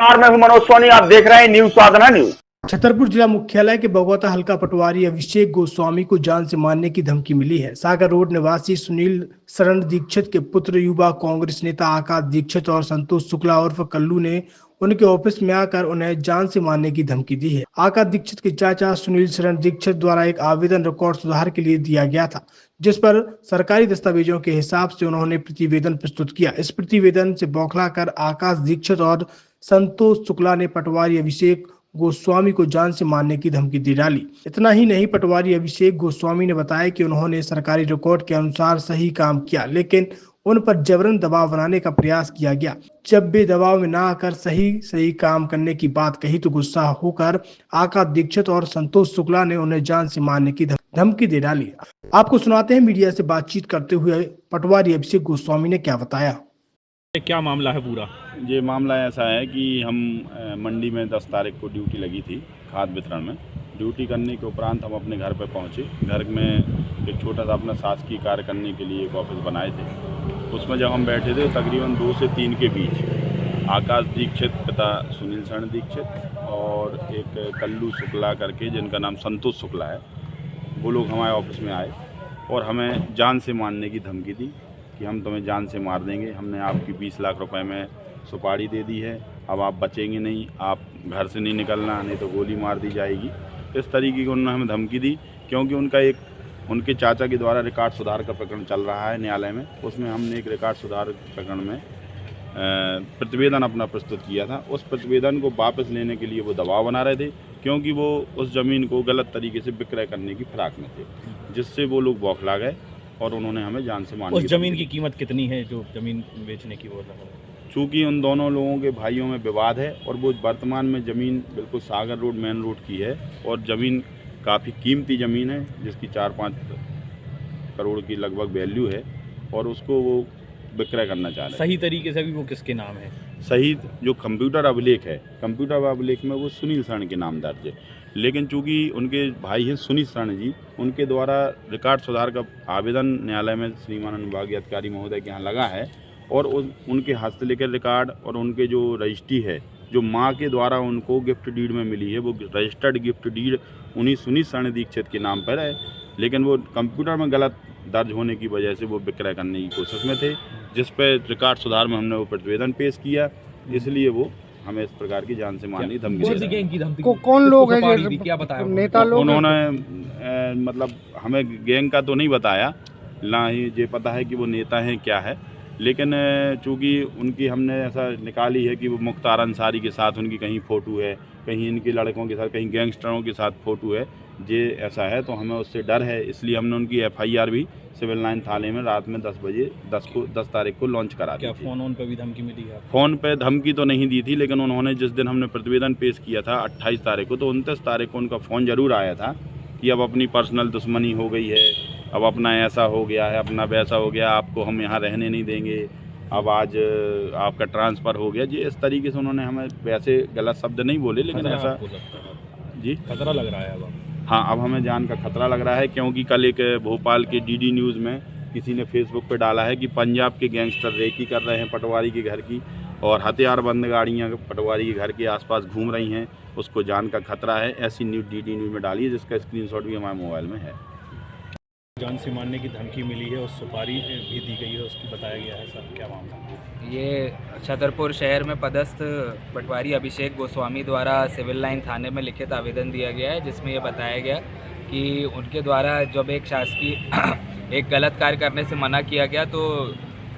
नमस्कार, मैं हूं मनोज सोनी। आप देख रहे हैं न्यूज साधना न्यूज। छतरपुर जिला मुख्यालय के बगौता हल्का पटवारी अभिषेक गोस्वामी को जान से मारने की धमकी मिली है। सागर रोड निवासी सुनील शरण दीक्षित के पुत्र युवा कांग्रेस नेता आकाश दीक्षित और संतोष शुक्ला उर्फ कल्लू ने उनके ऑफिस में आकर उन्हें जान से मारने की धमकी दी है। आकाश दीक्षित के चाचा सुनील शरण दीक्षित द्वारा एक आवेदन रिकॉर्ड सुधार के लिए दिया गया था, जिस पर सरकारी दस्तावेजों के हिसाब से उन्होंने प्रतिवेदन प्रस्तुत किया। इस प्रतिवेदन से बौखलाकर आकाश दीक्षित और संतोष शुक्ला ने पटवारी अभिषेक गोस्वामी को जान से मारने की धमकी दे डाली। इतना ही नहीं, पटवारी अभिषेक गोस्वामी ने बताया कि उन्होंने सरकारी रिकॉर्ड के अनुसार सही काम किया, लेकिन उन पर जबरन दबाव बनाने का प्रयास किया गया। जब वे दबाव में ना आकर सही काम करने की बात कही तो गुस्सा होकर आकाश दीक्षित और संतोष शुक्ला ने उन्हें जान से मारने की धमकी दे डाली। आपको सुनाते हैं मीडिया से बातचीत करते हुए पटवारी अभिषेक गोस्वामी ने क्या बताया। क्या मामला है पूरा? ये मामला ऐसा है कि हम मंडी में 10 तारीख को ड्यूटी लगी थी खाद वितरण में। ड्यूटी करने के उपरांत हम अपने घर पर पहुंचे। घर में एक छोटा सा अपना शासकीय कार्य करने के लिए एक ऑफिस बनाए थे। उसमें जब हम बैठे थे तकरीबन 2 से 3 के बीच आकाश दीक्षित पिता सुनील शरण दीक्षित और एक कल्लू शुक्ला करके जिनका नाम संतोष शुक्ला है, वो लोग हमारे ऑफिस में आए और हमें जान से मारने की धमकी दी कि हम तुम्हें जान से मार देंगे। हमने आपकी 20 लाख रुपए में सुपारी दे दी है, अब आप बचेंगे नहीं, आप घर से नहीं निकलना, नहीं तो गोली मार दी जाएगी। इस तरीके की उन्होंने हमें धमकी दी, क्योंकि उनके चाचा के द्वारा रिकॉर्ड सुधार का प्रकरण चल रहा है न्यायालय में। उसमें हमने एक रिकॉर्ड सुधार प्रकरण में प्रतिवेदन अपना प्रस्तुत किया था। उस प्रतिवेदन को वापस लेने के लिए वो दबाव बना रहे थे, क्योंकि वो उस ज़मीन को गलत तरीके से विक्रय करने की फिराक में थे, जिससे वो लोग बौखला गए और उन्होंने हमें जान से मारने। उस ज़मीन की कीमत कितनी है जो ज़मीन बेचने की वो? चूँकि उन दोनों लोगों के भाइयों में विवाद है और वो वर्तमान में ज़मीन बिल्कुल सागर रोड मेन रोड की है और ज़मीन काफ़ी कीमती ज़मीन है, जिसकी 4-5 करोड़ की लगभग वैल्यू है और उसको वो विक्रय करना चाह रहे हैं। सही तरीके से भी वो किसके नाम है? सही जो कंप्यूटर अभिलेख है, कंप्यूटर अभिलेख में वो सुनील शरण के नाम दर्ज है, लेकिन चूँकि उनके भाई हैं सुनील शरण जी, उनके द्वारा रिकॉर्ड सुधार का आवेदन न्यायालय में श्रीमान अनुभागीय अधिकारी महोदय के यहाँ लगा है और उनके हस्तलिखित रिकॉर्ड और उनके जो रजिस्ट्री है, जो माँ के द्वारा उनको गिफ्ट डीड में मिली है, वो रजिस्टर्ड गिफ्ट डीड उन्हीं सुनील शरण दीक्षित के नाम पर है, लेकिन वो कंप्यूटर में गलत दर्ज होने की वजह से वो विक्रय करने की कोशिश में थे, जिस पर रिकॉर्ड सुधार में हमने वो प्रतिवेदन पेश किया। इसलिए वो हमें इस प्रकार की जान से मारने की धमकी। कौन लोग हैं, क्या बताया नेता लोग? उन्होंने मतलब हमें गैंग का तो नहीं बताया, ना ही ये पता है कि वो नेता हैं क्या है, लेकिन चूँकि उनकी हमने ऐसा निकाली है कि वो मुख्तार अंसारी के साथ उनकी कहीं फ़ोटो है, कहीं इनके लड़कों के साथ, कहीं गैंगस्टरों के साथ फ़ोटो है, ये ऐसा है, तो हमें उससे डर है। इसलिए हमने उनकी FIR भी सिविल लाइन थाने में रात में 10 बजे 10 तारीख को लॉन्च करा दी। क्या फ़ोन पे भी धमकी मिली है? फ़ोन पे धमकी तो नहीं दी थी, लेकिन उन्होंने जिस दिन हमने प्रतिवेदन पेश किया था 28 तारीख को, तो 29 तारीख को उनका फ़ोन ज़रूर आया था कि अब अपनी पर्सनल दुश्मनी हो गई है, अब अपना ऐसा हो गया है, अपना वैसा हो गया, आपको हम यहाँ रहने नहीं देंगे, अब आज आपका ट्रांसफ़र हो गया। जी इस तरीके से उन्होंने हमें, वैसे गलत शब्द नहीं बोले, लेकिन ऐसा जी खतरा लग रहा है अब। हाँ, अब हमें जान का खतरा लग रहा है, क्योंकि कल एक भोपाल के DD न्यूज़ में किसी ने फेसबुक पे डाला है कि पंजाब के गैंगस्टर रेकी कर रहे हैं पटवारी के घर की और हथियारबंद गाड़ियाँ पटवारी के घर के आसपास घूम रही हैं, उसको जान का खतरा है। ऐसी न्यूज़ DD न्यूज़ में डाली है, जिसका स्क्रीनशॉट भी हमारे मोबाइल में है। जान से मारने की धमकी मिली है और सुपारी भी दी गई है, उसकी बताया गया है सर, क्या मामला? ये छतरपुर शहर में पदस्थ पटवारी अभिषेक गोस्वामी द्वारा सिविल लाइन थाने में लिखित आवेदन दिया गया है, जिसमें ये बताया गया कि उनके द्वारा जब एक शासकीय एक गलत कार्य करने से मना किया गया तो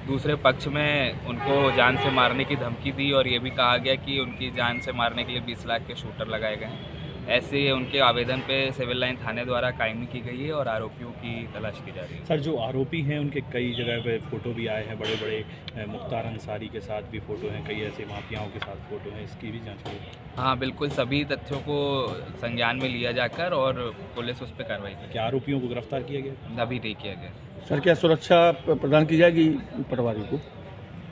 दूसरे पक्ष में उनको जान से मारने की धमकी दी और ये भी कहा गया कि उनकी जान से मारने के लिए 20 लाख के शूटर लगाए गए हैं। ऐसे उनके आवेदन पे सिविल लाइन थाने द्वारा कायमी की गई है और आरोपियों की तलाश की जा रही है। सर, जो आरोपी हैं उनके कई जगह पे फ़ोटो भी आए हैं, बड़े बड़े मुख्तार अंसारी के साथ भी फ़ोटो हैं, कई ऐसे माफियाओं के साथ फ़ोटो हैं, इसकी भी जांच की? हाँ बिल्कुल, सभी तथ्यों को संज्ञान में लिया जाकर और पुलिस उस पर कार्रवाई करेगी। क्या आरोपियों को गिरफ्तार किया गया? अभी नहीं किया गया। सर, क्या सुरक्षा प्रदान की जाएगी पटवारी को?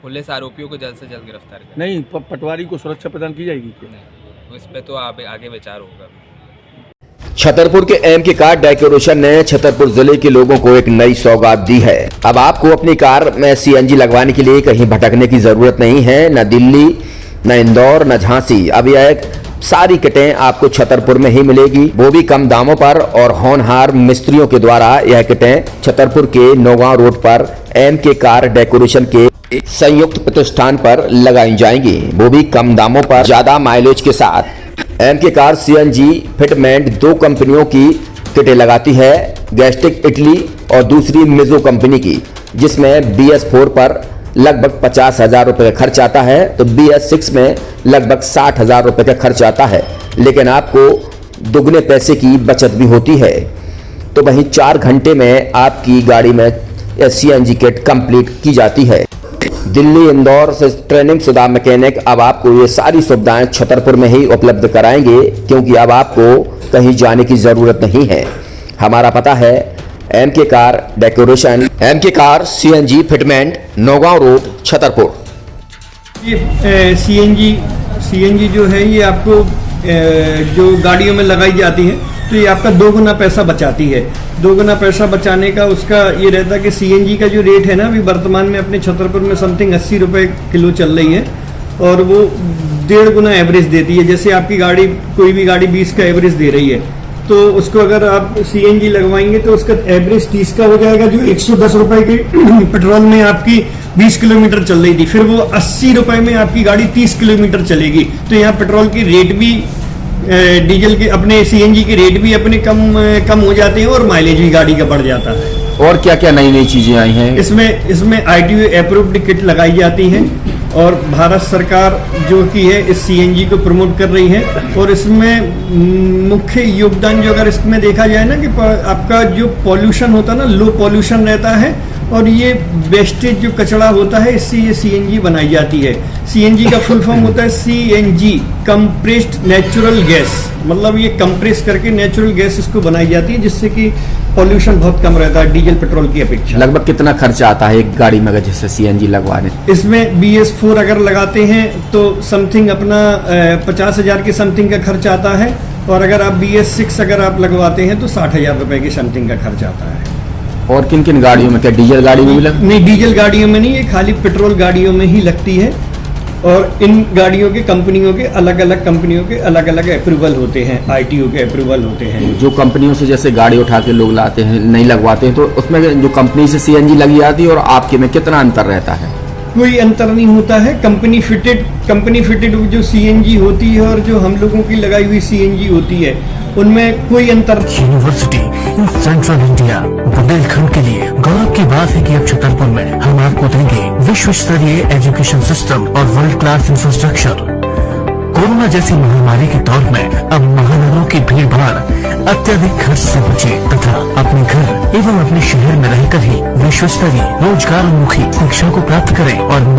पुलिस आरोपियों को जल्द से जल्द गिरफ्तार करेगी। नहीं, पटवारी को सुरक्षा प्रदान की जाएगी क्या? नहीं, इस पर तो आगे विचार होगा। छतरपुर के एम के कार डेकोरेशन ने छतरपुर जिले के लोगों को एक नई सौगात दी है। अब आपको अपनी कार में CNG लगवाने के लिए कहीं भटकने की जरूरत नहीं है। न दिल्ली, न इंदौर न झांसी। अब यह सारी किटें आपको छतरपुर में ही मिलेगी, वो भी कम दामों पर, और होनहार मिस्त्रियों के द्वारा यह किटें छतरपुर के नौगांव रोड पर MK कार डेकोरेशन के संयुक्त प्रतिष्ठान पर लगाई जाएंगी, वो भी कम दामों पर, ज्यादा माइलेज के साथ। MK कार CNG फिटमेंट 2 कंपनियों की किटें लगाती है, गैस्टिक इटली और दूसरी मिजो कंपनी की, जिसमें BS4 पर लगभग 50,000 रुपए का खर्च आता है, तो BS6 में लगभग 60,000 रुपए का खर्च आता है, लेकिन आपको दुगने पैसे की बचत भी होती है। तो वहीं 4 घंटे में आपकी गाड़ी में CNG किट कंप्लीट की जाती है। दिल्ली इंदौर से ट्रेनिंग शुदा मैकेनिक अब आपको ये सारी सुविधाएं छतरपुर में ही उपलब्ध कराएंगे, क्योंकि अब आपको कहीं जाने की जरूरत नहीं है। हमारा पता है MK car decoration, MK car CNG fitment, Naugaon road, Chhatarpur. ये CNG जो है ये आपको जो गाड़ियों में लगाई जाती है तो ये आपका 2 गुना पैसा बचाती है। 2 गुना पैसा बचाने का उसका ये रहता है कि CNG का जो रेट है ना अभी वर्तमान में अपने छतरपुर में समथिंग 80 रुपये किलो चल रही है, और वो 1.5 गुना एवरेज देती है। जैसे आपकी गाड़ी कोई भी गाड़ी 20 का एवरेज दे रही है, तो उसको अगर आप CNG लगवाएंगे तो उसका एवरेज 30 का हो जाएगा, जो 110 रुपए के पेट्रोल में आपकी 20 किलोमीटर चल रही थी, फिर वो 80 रुपए में आपकी गाड़ी 30 किलोमीटर चलेगी। तो यहाँ पेट्रोल की रेट भी, डीजल के अपने CNG के रेट भी अपने कम हो जाते हैं, और माइलेज भी गाड़ी का बढ़ जाता है। और क्या क्या नई नई चीजें आई हैं? इसमें ITO अप्रूव्ड किट लगाई जाती है, और भारत सरकार जो कि है इस CNG को प्रमोट कर रही है। और इसमें मुख्य योगदान जो अगर इसमें देखा जाए ना कि आपका जो पॉल्यूशन होता है ना, लो पॉल्यूशन रहता है, और ये वेस्टेज जो कचरा होता है इससे ये CNG बनाई जाती है। CNG का फुल फॉर्म होता है CNG, कंप्रेस्ड नेचुरल गैस, मतलब ये कंप्रेस करके नेचुरल गैस इसको बनाई जाती है, जिससे कि पॉल्यूशन बहुत कम रहता है डीजल पेट्रोल की अपेक्षा। लगभग कितना खर्चा आता है एक गाड़ी में अगर जैसे CNG लगवाने? इसमें BS4 अगर लगाते हैं तो समथिंग अपना 50,000 के समथिंग का खर्च आता है, और अगर आप BS6 अगर आप लगवाते हैं तो 60,000 रुपए के समथिंग का खर्च आता है। और किन किन गाड़ियों में, क्या डीजल गाड़ी में भी नहीं, डीजल गाड़ियों में नहीं, ये खाली पेट्रोल गाड़ियों में ही लगती है। और इन गाड़ियों के कंपनियों के अलग अलग अप्रूवल होते हैं, ITO के अप्रूवल होते हैं। जो कंपनियों से जैसे गाड़ी उठा के लोग लाते हैं, नहीं लगवाते हैं, तो उसमें जो कंपनी से CNG लगी जाती है और आपके में कितना अंतर रहता है? कोई अंतर नहीं होता है। कंपनी फिटेड जो CNG होती है और जो हम लोगों की लगाई हुई CNG होती है, उनमें कोई अंतर। University in central India, Bundelkhand के लिए गौरव की बात है कि अब छतरपुर में हम आपको देंगे विश्व स्तरीय एजुकेशन सिस्टम और वर्ल्ड क्लास इंफ्रास्ट्रक्चर। कोरोना जैसी महामारी के दौर में अब महानगरों की भीड़ भाड़ अत्यधिक खर्च से बचे तथा अपने घर एवं अपने शहर में रहकर ही विश्व स्तरीय रोजगार उन्मुखी शिक्षा को प्राप्त करें और